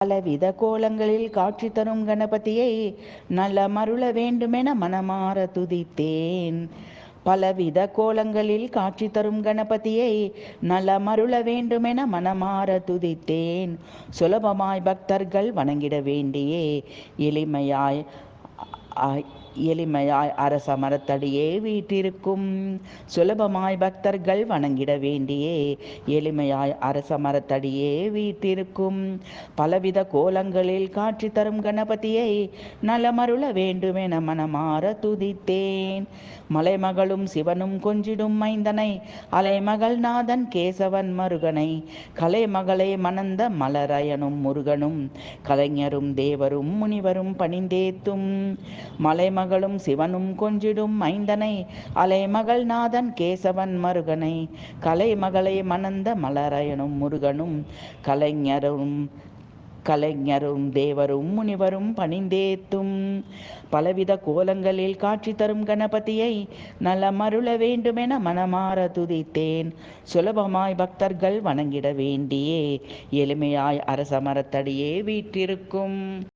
பலவித கோலங்களில் காட்சி தரும் கணபதியை நலமருள வேண்டுமென மனமார துதித்தேன். பலவித கோலங்களில் காட்சி தரும் கணபதியை நலமருள வேண்டுமென மனமார துதித்தேன். சுலபமாய் பக்தர்கள் வணங்கிட வேண்டியே எளிமையாய் அரச மரத்தடியே வீற்றிருக்கும். சுலபமாய் பக்தர்கள் வணங்கிட வேண்டியே எளிமையாய் அரச மரத்தடியே வீற்றிருக்கும். பலவித கோலங்களில் காட்சி தரும் கணபதியை நலமருள வேண்டுமென மனமார துதித்தேன். மலைமகளும் சிவனும் கொஞ்சிடும் மைந்தனை அலைமகள் நாதன் கேசவன் மருகனை கலைமகளை மணந்த மலரயனும் முருகனும் கலைஞரும் தேவரும் முனிவரும் பணிந்தேத்தும். மலைமகளும் சிவனும் கொஞ்சிடும் மைந்தனை அலைமகள் நாதன் கேசவன் மருகனை கலைமகளை மணந்த மலரயனும் முருகனும் கலைஞரும் தேவரும் முனிவரும் பணிந்தேத்தும். பலவித கோலங்களில் காட்சி தரும் கணபதியை நலமருள வேண்டுமென மனமார துதித்தேன். சுலபமாய் பக்தர்கள் வணங்கிட வேண்டியே எளிமையாய் அரச மரத்தடியே வீற்றிருக்கும்.